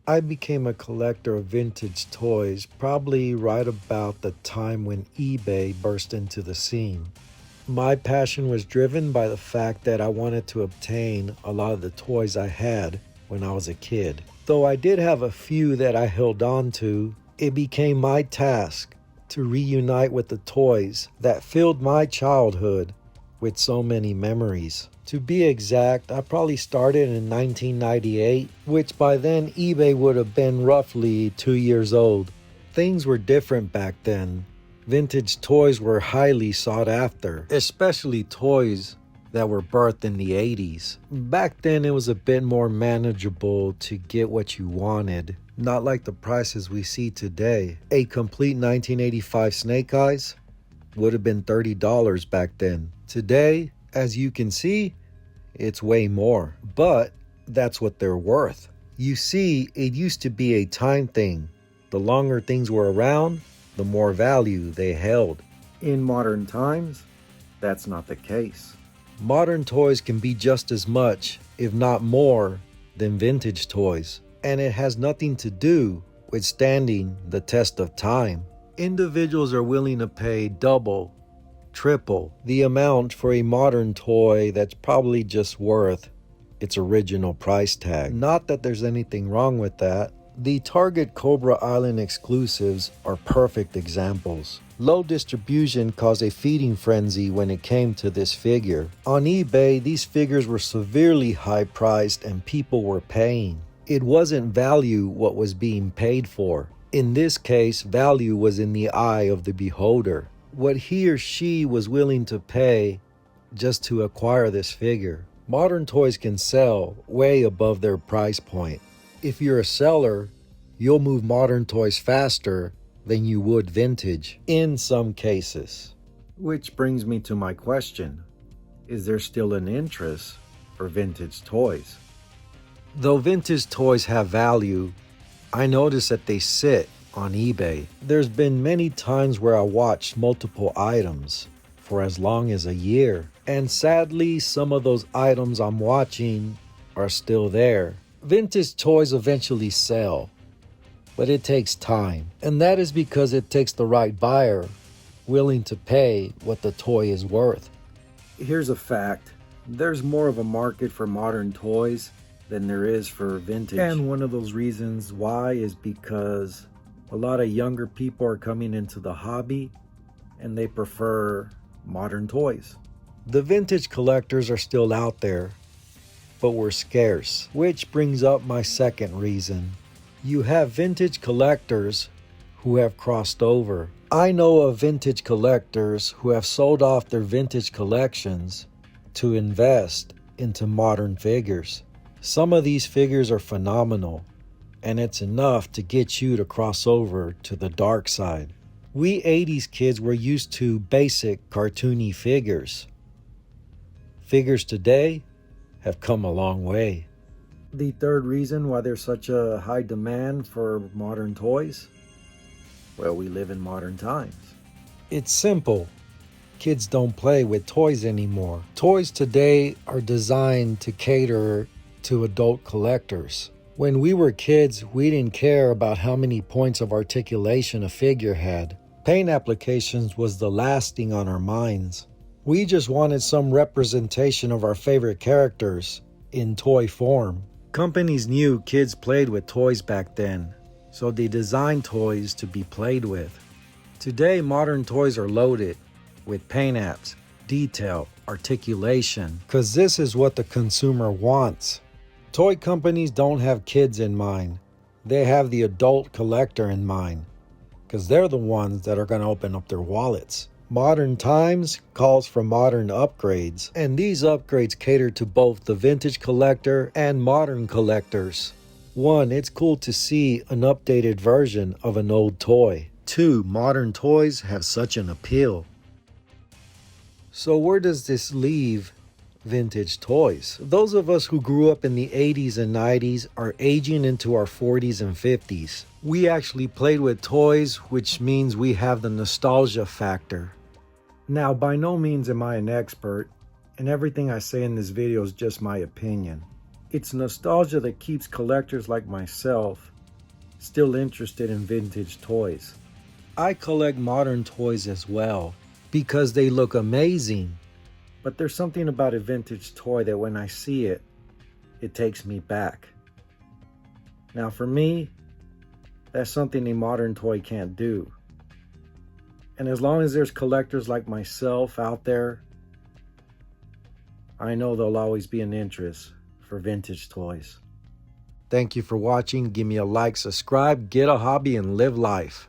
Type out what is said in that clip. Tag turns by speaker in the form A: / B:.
A: I became a collector of vintage toys probably right about the time when eBay burst into the scene. My passion was driven by the fact that I wanted to obtain a lot of the toys I had when I was a kid. Though I did have a few that I held on to, it became my task to reunite with the toys that filled my childhood with so many memories. To be exact, I probably started in 1998, which by then eBay would have been roughly 2 years old. Things were different back then. Vintage toys were highly sought after, especially toys that were birthed in the 80s. Back then, it was a bit more manageable to get what you wanted, not like the prices we see today. A complete 1985 Snake Eyes would have been $30 back then. Today, as you can see, it's way more, but that's what they're worth. You see, it used to be a time thing. The longer things were around, the more value they held. In modern times, that's not the case. Modern toys can be just as much, if not more, than vintage toys, and it has nothing to do with standing the test of time. Individuals are willing to pay double, triple the amount for a modern toy that's probably just worth its original price tag. Not that there's anything wrong with that. The Target Cobra Island exclusives are perfect examples. Low distribution caused a feeding frenzy when it came to this figure. On eBay, these figures were severely high priced and people were paying. It wasn't value what was being paid for. In this case, value was in the eye of the beholder. What he or she was willing to pay just to acquire this figure. Modern toys can sell way above their price point. If you're a seller, you'll move modern toys faster than you would vintage in some cases. Which brings me to my question. Is there still an interest for vintage toys? Though vintage toys have value, I notice that they sit on eBay. There's been many times where I watched multiple items for as long as a year, and sadly some of those items I'm watching are still there. Vintage toys eventually sell, but it takes time, and that is because it takes the right buyer willing to pay what the toy is worth. Here's a fact. There's more of a market for modern toys than there is for vintage. And one of those reasons why is because a lot of younger people are coming into the hobby and they prefer modern toys. The vintage collectors are still out there, but we're scarce. Which brings up my second reason. You have vintage collectors who have crossed over. I know of vintage collectors who have sold off their vintage collections to invest into modern figures. Some of these figures are phenomenal, and it's enough to get you to cross over to the dark side. We 80s kids were used to basic cartoony figures. Figures today have come a long way. The third reason why there's such a high demand for modern toys? Well, we live in modern times. It's simple. Kids don't play with toys anymore. Toys today are designed to cater to adult collectors. When we were kids, we didn't care about how many points of articulation a figure had. Paint applications was the last thing on our minds. We just wanted some representation of our favorite characters in toy form. Companies knew kids played with toys back then, so they designed toys to be played with. Today, modern toys are loaded with paint apps, detail, articulation, because this is what the consumer wants. Toy companies don't have kids in mind. They have the adult collector in mind, because they're the ones that are going to open up their wallets. Modern times calls for modern upgrades, and these upgrades cater to both the vintage collector and modern collectors. 1, it's cool to see an updated version of an old toy. 2, modern toys have such an appeal. So where does this leave vintage toys? Those of us who grew up in the 80s and 90s are aging into our 40s and 50s. We actually played with toys, which means we have the nostalgia factor. Now, by no means am I an expert, and everything I say in this video is just my opinion. It's nostalgia that keeps collectors like myself still interested in vintage toys. I collect modern toys as well because they look amazing. But there's something about a vintage toy that when I see it, it takes me back. Now for me, that's something a modern toy can't do. And as long as there's collectors like myself out there, I know there'll always be an interest for vintage toys. Thank you for watching. Give me a like, subscribe, get a hobby, and live life.